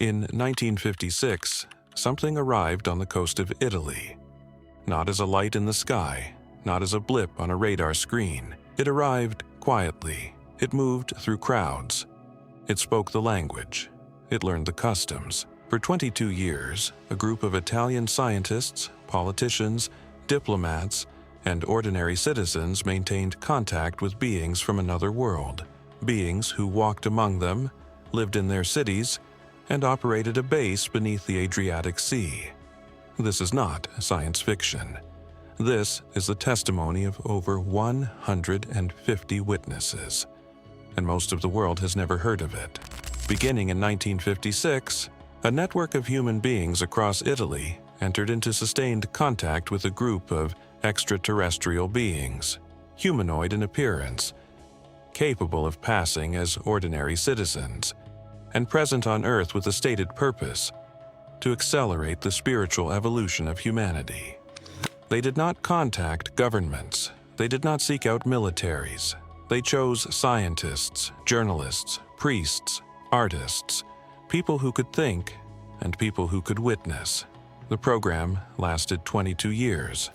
In 1956, something arrived on the coast of Italy. Not as a light in the sky, not as a blip on a radar screen. It arrived quietly. It moved through crowds. It spoke the language. It learned the customs. For 22 years, a group of Italian scientists, politicians, diplomats, and ordinary citizens maintained contact with beings from another world. Beings who walked among them, lived in their cities, and operated a base beneath the Adriatic Sea. This is not science fiction. This is the testimony of over 150 witnesses, and most of the world has never heard of it. Beginning in 1956, a network of human beings across Italy entered into sustained contact with a group of extraterrestrial beings, humanoid in appearance, capable of passing as ordinary citizens, and present on Earth with a stated purpose: to accelerate the spiritual evolution of humanity. They did not contact governments. They did not seek out militaries. They chose scientists, journalists, priests, artists, people who could think, and people who could witness. The program lasted 22 years.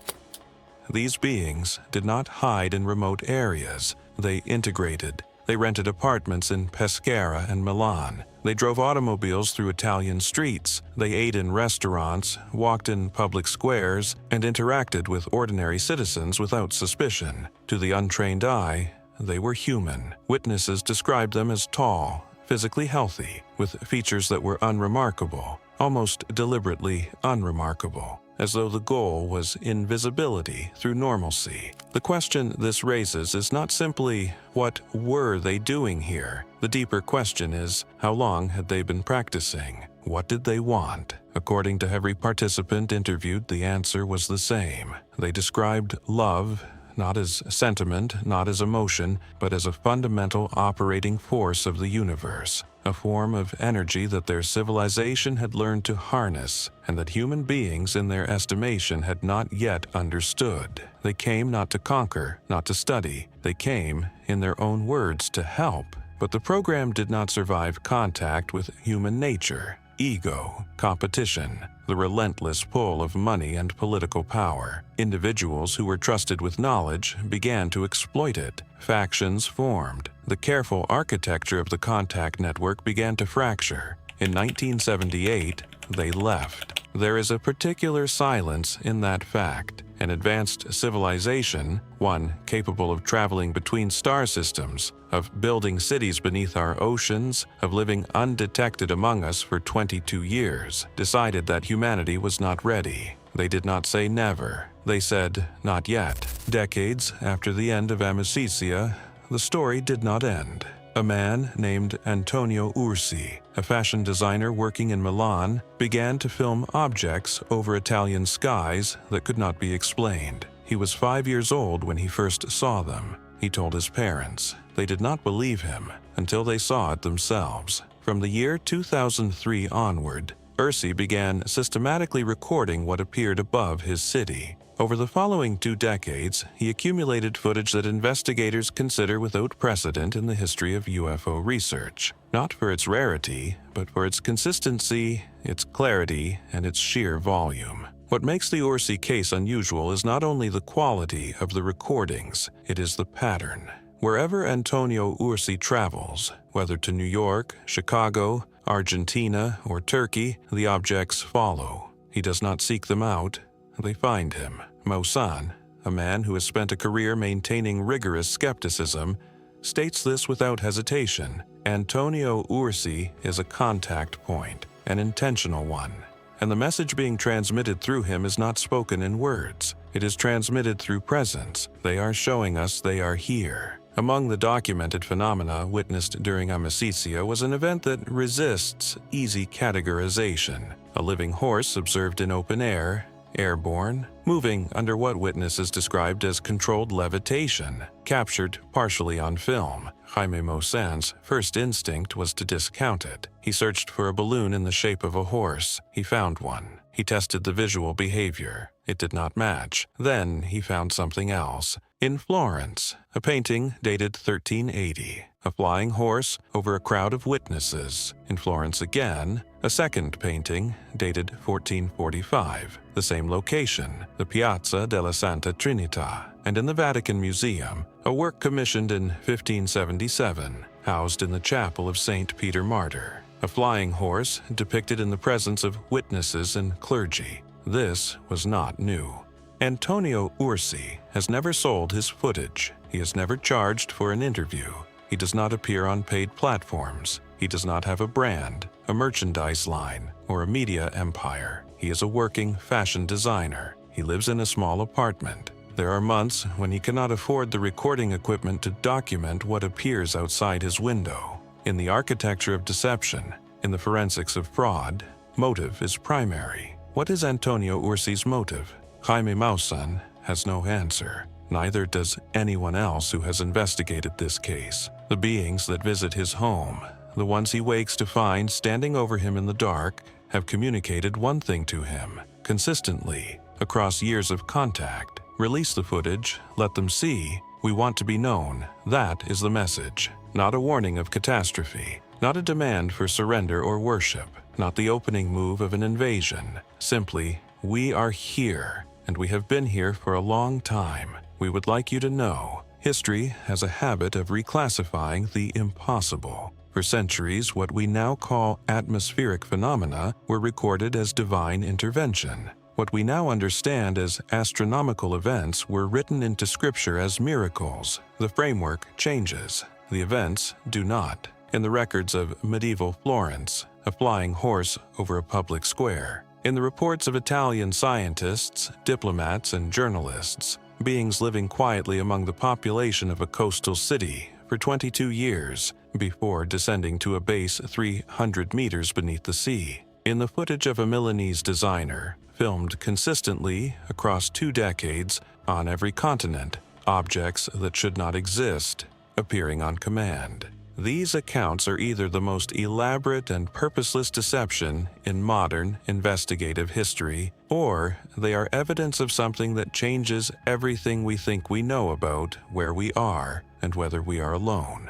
These beings did not hide in remote areas. They integrated. They rented apartments in Pescara and Milan. They drove automobiles through Italian streets. They ate in restaurants, walked in public squares, and interacted with ordinary citizens without suspicion. To the untrained eye, they were human. Witnesses described them as tall, physically healthy, with features that were unremarkable, almost deliberately unremarkable, as though the goal was invisibility through normalcy. The question this raises is not simply, what were they doing here? The deeper question is, how long had they been practicing? What did they want? According to every participant interviewed, the answer was the same. They described love not as sentiment, not as emotion, but as a fundamental operating force of the universe, a form of energy that their civilization had learned to harness, and that human beings in their estimation had not yet understood. They came not to conquer, not to study. They came, in their own words, to help. But the program did not survive contact with human nature, ego, competition, the relentless pull of money and political power. Individuals who were trusted with knowledge began to exploit it. Factions formed. The careful architecture of the contact network began to fracture. In 1978, they left. There is a particular silence in that fact. An advanced civilization, one capable of traveling between star systems, of building cities beneath our oceans, of living undetected among us for 22 years, decided that humanity was not ready. They did not say never. They said, not yet. Decades after the end of Amicizia, the story did not end. A man named Antonio Urzi, a fashion designer working in Milan, began to film objects over Italian skies that could not be explained. He was 5 years old when he first saw them. He told his parents. They did not believe him until they saw it themselves. From the year 2003 onward, Urzi began systematically recording what appeared above his city. Over the following 2 decades, he accumulated footage that investigators consider without precedent in the history of UFO research, not for its rarity, but for its consistency, its clarity, and its sheer volume. What makes the Urzi case unusual is not only the quality of the recordings, it is the pattern. Wherever Antonio Urzi travels, whether to New York, Chicago, Argentina, or Turkey, the objects follow. He does not seek them out. They find him. Masson, a man who has spent a career maintaining rigorous skepticism, states this without hesitation. Antonio Urzi is a contact point, an intentional one. And the message being transmitted through him is not spoken in words. It is transmitted through presence. They are showing us they are here. Among the documented phenomena witnessed during Amicizia was an event that resists easy categorization. A living horse observed in open air, airborne, moving under what witnesses described as controlled levitation, captured partially on film. Haime Masson's first instinct was to discount it. He searched for a balloon in the shape of a horse. He found one. He tested the visual behavior. It did not match. Then he found something else. In Florence, a painting dated 1380, a flying horse over a crowd of witnesses. In Florence again, a second painting dated 1445, the same location, the Piazza della Santa Trinita. And in the Vatican Museum, a work commissioned in 1577, housed in the chapel of St. Peter Martyr. A flying horse depicted in the presence of witnesses and clergy. This was not new. Antonio Urzi has never sold his footage. He has never charged for an interview. He does not appear on paid platforms. He does not have a brand, a merchandise line, or a media empire. He is a working fashion designer. He lives in a small apartment. There are months when he cannot afford the recording equipment to document what appears outside his window. In the architecture of deception, in the forensics of fraud, motive is primary. What is Antonio Urzi's motive? Haime Masson has no answer. Neither does anyone else who has investigated this case. The beings that visit his home, the ones he wakes to find standing over him in the dark, have communicated one thing to him, consistently, across years of contact. Release the footage, let them see. We want to be known. That is the message. Not a warning of catastrophe. Not a demand for surrender or worship. Not the opening move of an invasion. Simply, we are here, and we have been here for a long time. We would like you to know, history has a habit of reclassifying the impossible. For centuries, what we now call atmospheric phenomena were recorded as divine intervention. What we now understand as astronomical events were written into scripture as miracles. The framework changes. The events do not. In the records of medieval Florence, a flying horse over a public square. In the reports of Italian scientists, diplomats, and journalists, beings living quietly among the population of a coastal city for 22 years before descending to a base 300 meters beneath the sea. In the footage of a Milanese designer, filmed consistently across 2 decades on every continent, objects that should not exist appearing on command. These accounts are either the most elaborate and purposeless deception in modern investigative history, or they are evidence of something that changes everything we think we know about where we are and whether we are alone.